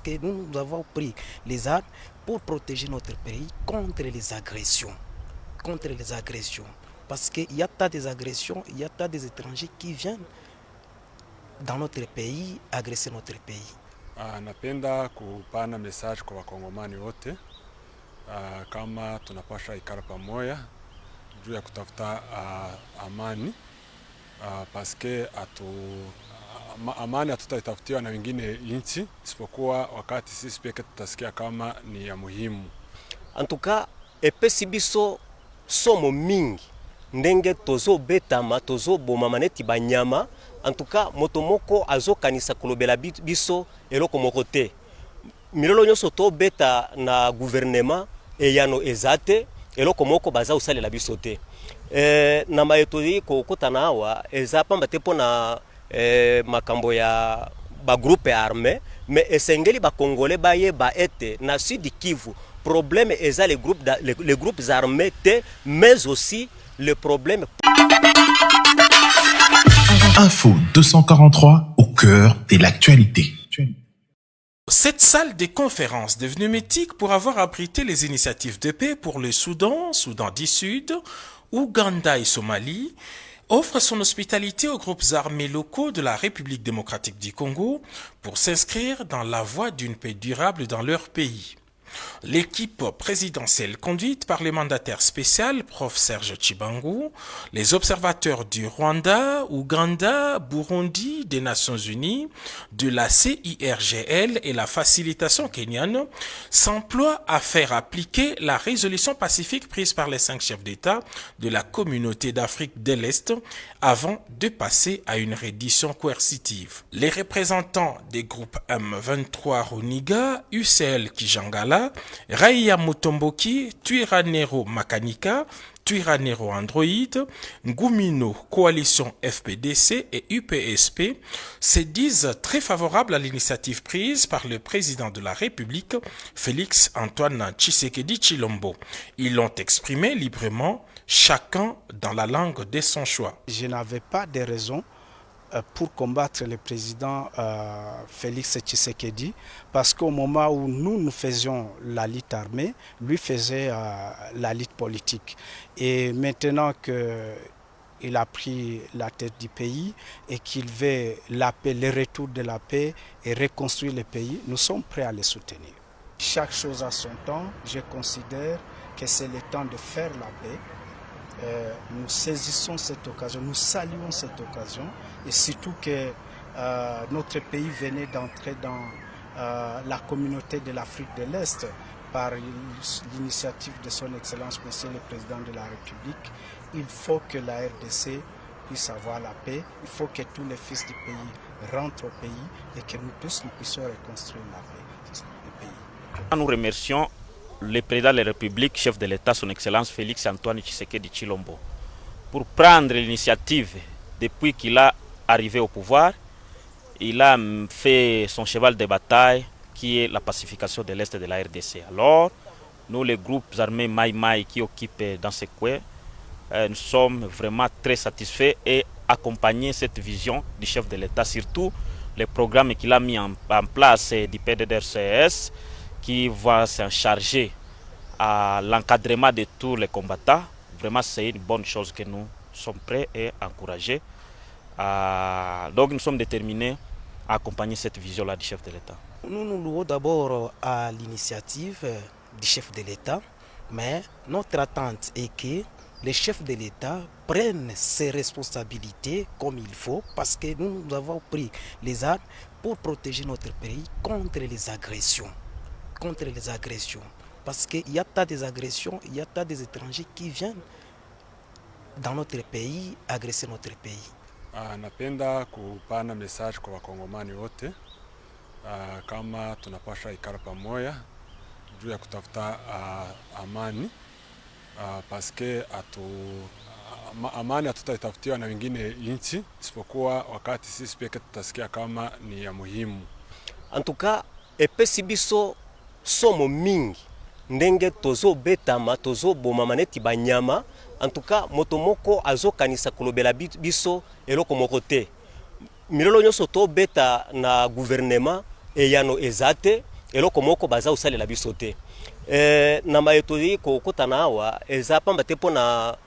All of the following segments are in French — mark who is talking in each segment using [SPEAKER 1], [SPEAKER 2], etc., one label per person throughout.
[SPEAKER 1] que nous avons pris les armes pour protéger notre pays contre les agressions. Contre les agressions. Parce qu'il y a tas des agressions, il y a tas des étrangers qui viennent dans notre pays agresser notre pays.
[SPEAKER 2] Napenda kupana message kwa wakongomani wote kama tunapasha ikara pamoja juu ya kutafuta amani paske amani hatutaitafutiwa na wengine nchi isipokuwa wakati sisi peke tutasikia kama ni ya muhimu.
[SPEAKER 3] Antuka epesi biso somo mingi ndenge tozo betama tozo boma maneti banyama. Antuka motomoko azo kanisa kolobela biso eloko moko te. Milolo nyonso to beta na gouvernement eyano ezate eloko moko baza usalela biso te. Na mayetori ko kotana awa eza pamba te pona makambo ya ba groupe armé mais esengeli ba congolais baye ba ete na sud Kivu problème eza les groupes armés te, mais aussi le problème.
[SPEAKER 4] Info 243 au cœur de l'actualité.
[SPEAKER 5] Cette salle des conférences devenue mythique pour avoir abrité les initiatives de paix pour le Soudan, Soudan du Sud, Ouganda et Somalie, offre son hospitalité aux groupes armés locaux de la République démocratique du Congo pour s'inscrire dans la voie d'une paix durable dans leur pays. L'équipe présidentielle conduite par le mandataire spécial, Prof Serge Tshibangu, les observateurs du Rwanda, Ouganda, Burundi, des Nations Unies, de la CIRGL et la facilitation kenyane s'emploient à faire appliquer la résolution pacifique prise par les 5 chefs d'État de la communauté d'Afrique de l'Est avant de passer à une reddition coercitive. Les représentants des groupes M23 Roniga, UCL Kijangala, Raia Mutomboki, Twirranero Makanika, Twirranero Android, Ngumino Coalition FPDC et UPSP se disent très favorables à l'initiative prise par le président de la République, Félix Antoine Tshisekedi Tshilombo. Ils l'ont exprimé librement, chacun dans la langue de son choix.
[SPEAKER 1] Je n'avais pas de raison pour combattre le président Félix Tshisekedi, parce qu'au moment où nous faisions la lutte armée, lui faisait la lutte politique. Et maintenant qu'il a pris la tête du pays et qu'il veut la paix, le retour de la paix et reconstruire le pays, nous sommes prêts à le soutenir. Chaque chose a son temps. Je considère que c'est le temps de faire la paix. Nous saisissons cette occasion, nous saluons cette occasion et surtout que notre pays venait d'entrer dans la communauté de l'Afrique de l'Est par l'initiative de son Excellence Monsieur le Président de la République. Il faut que la RDC puisse avoir la paix, il faut que tous les fils du pays rentrent au pays et que nous tous nous puissions reconstruire la paix du pays.
[SPEAKER 6] Nous remercions le président de la République, chef de l'État, son Excellence Félix Antoine Tshisekedi Tshilombo, pour prendre l'initiative depuis qu'il a arrivé au pouvoir. Il a fait son cheval de bataille qui est la pacification de l'Est de la RDC. Alors, nous, les groupes armés Maï Maï qui occupent dans ces coins, nous sommes vraiment très satisfaits et accompagnons cette vision du chef de l'État, surtout les programmes qu'il a mis en place du PDDRCS, qui va s'en charger à l'encadrement de tous les combattants. Vraiment, c'est une bonne chose que nous sommes prêts et encouragés. Donc, nous sommes déterminés à accompagner cette vision-là du chef de l'État.
[SPEAKER 1] Nous nous louons d'abord à l'initiative du chef de l'État, mais notre attente est que les chefs de l'État prennent ses responsabilités comme il faut, parce que nous avons pris les armes pour protéger notre pays contre les agressions. Contre les agressions. Parce qu'il y a tas des agressions, il y a tas des étrangers qui viennent dans notre pays agresser notre pays.
[SPEAKER 2] Napenda kupana message kwa wakongomani wote kama tunapasha ikara pamoja juu ya kutafuta amani paske amani hatutaitafutiwa na wengine nchi isipokuwa wakati sisi peke tutasikia kama ni ya muhimu.
[SPEAKER 3] Antuka epesi biso somo mingi ndenge tozo betama tozo boma maneti banyama. Antuka motomoko azo kanisa kolobela biso eloko moko te. Milolo nyonso to beta na gouvernement eyano ezate eloko moko baza osalela biso te. Na maetodi kokutana awa eza pamba te mpona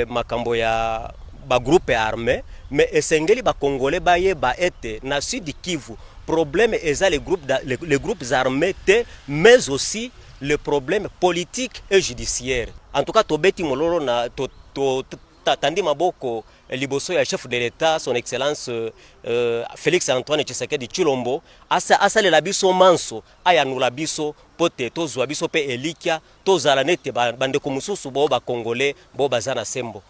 [SPEAKER 3] makambo ya bagroupe armé, mais esengeli bakongole bayeba ete na Sud Kivu problème eza les groupes armés te, mais aussi le problème politique et judiciaire. En tout cas tobeti mololo na tandi maboko liboso ya chef de l'État son excellence Félix Antoine Tshisekedi Tshilombo asalela biso manso ayanula biso pote tozwa biso pe elikia tozala nete bandeko mususu bo bakongole bo bazana sembo.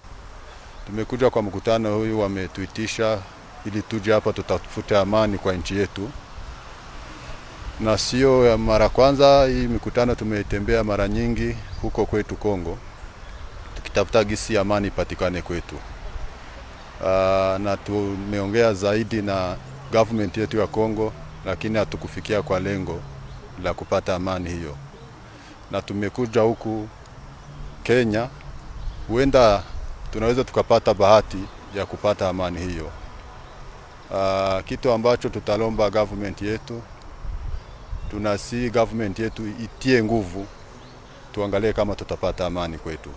[SPEAKER 7] Tumekuja kwa mkutano huyu, wametuitisha ili tuje hapa tutafute amani kwa nchi yetu, na sio ya mara kwanza. Hii mikutano tumeitembea mara nyingi huko kwetu Kongo, tukitafuta gisi amani patikane kwetu. Na tumeongea zaidi na government yetu ya Kongo, lakini hatukufikia kwa lengo la kupata amani hiyo. Na tumekuja huku Kenya, huenda tunaweza tukapata bahati ya kupata amani hiyo. Kitu ambacho tutalomba government yetu, tunasi government yetu itie nguvu, tuangalie kama tutapata amani kwetu.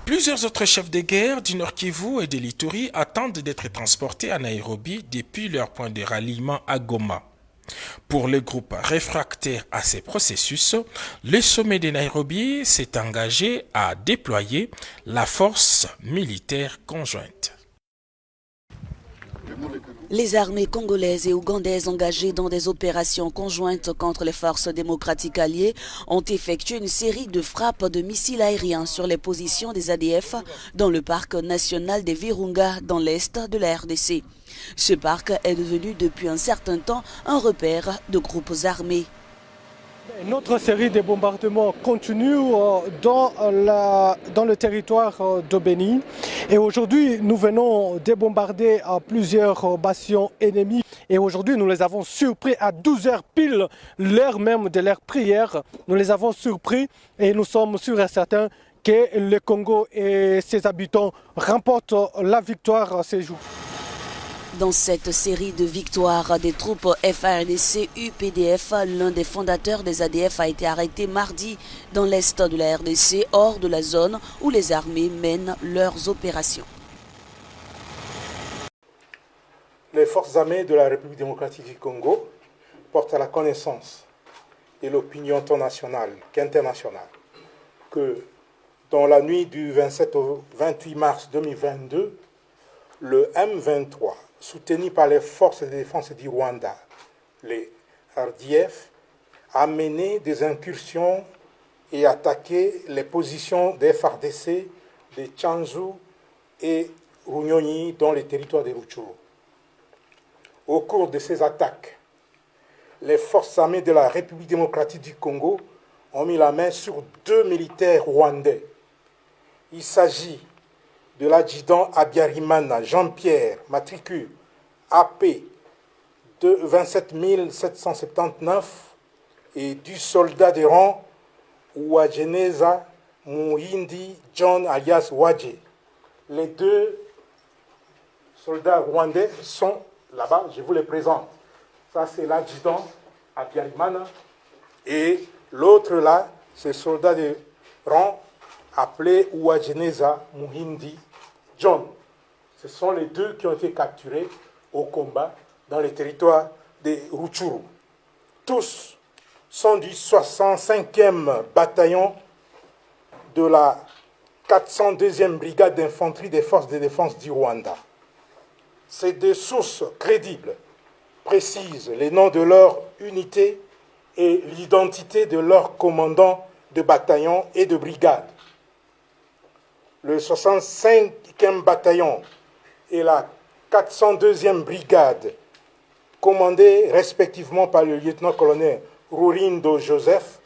[SPEAKER 5] Plusieurs autres chefs de guerre du Nord Kivu et de l'Ituri attendent d'être transportés à Nairobi depuis leur point de ralliement à Goma. Pour le groupe réfractaire à ces processus, le sommet de Nairobi s'est engagé à déployer la force militaire conjointe.
[SPEAKER 8] Les armées congolaises et ougandaises engagées dans des opérations conjointes contre les forces démocratiques alliées ont effectué une série de frappes de missiles aériens sur les positions des ADF dans le parc national des Virunga dans l'est de la RDC. Ce parc est devenu depuis un certain temps un repère de groupes armés.
[SPEAKER 9] Notre série de bombardements continue dans le territoire de Beni. Et aujourd'hui, nous venons de bombarder plusieurs bastions ennemis. Et aujourd'hui, nous les avons surpris à 12h pile, l'heure même de leur prière. Nous les avons surpris et nous sommes sûrs et certains que le Congo et ses habitants remportent la victoire ces jours.
[SPEAKER 8] Dans cette série de victoires des troupes FARDC UPDF, l'un des fondateurs des ADF a été arrêté mardi dans l'est de la RDC, hors de la zone où les armées mènent leurs opérations.
[SPEAKER 10] Les forces armées de la République démocratique du Congo portent à la connaissance de l'opinion tant nationale qu'internationale que dans la nuit du 27 au 28 mars 2022, le M23, soutenu par les forces de défense du Rwanda, les RDF, a mené des incursions et attaqué les positions des FARDC de Tchanzu et Runyonyi dans les territoires de Rutshuru. Au cours de ces attaques, les forces armées de la République démocratique du Congo ont mis la main sur 2 militaires rwandais. Il s'agit de l'adjudant Abiyarimana Jean-Pierre, matricule AP de 27 779, et du soldat de rang Uwajeneza Muhindi John alias Wadje. Les 2 soldats rwandais sont là-bas, je vous les présente. Ça, c'est l'adjudant Abiyarimana, et l'autre là, c'est le soldat de rang appelé Uwajeneza Muhindi John. Ce sont les 2 qui ont été capturés au combat dans les territoires de Rutshuru. Tous sont du 65e bataillon de la 402e brigade d'infanterie des forces de défense du Rwanda. Ces 2 sources crédibles précisent les noms de leur unité et l'identité de leurs commandants de bataillon et de brigade. Le 65e bataillon et la 402e brigade, commandée respectivement par le lieutenant-colonel Rurindo Joseph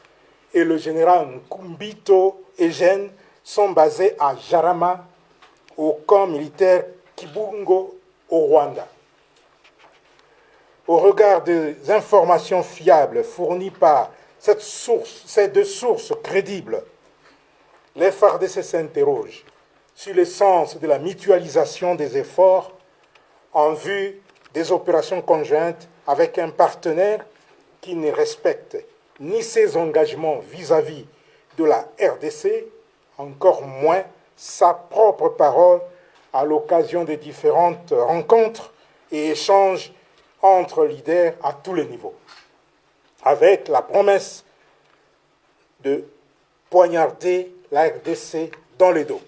[SPEAKER 10] et le général Nkumbito Eugène, sont basés à Jarama, au camp militaire Kibungo, au Rwanda. Au regard des informations fiables fournies par ces 2 sources crédibles, les FARDC s'interrogent sur le sens de la mutualisation des efforts en vue des opérations conjointes avec un partenaire qui ne respecte ni ses engagements vis-à-vis de la RDC, encore moins sa propre parole à l'occasion des différentes rencontres et échanges entre leaders à tous les niveaux, avec la promesse de poignarder la RDC dans le dos.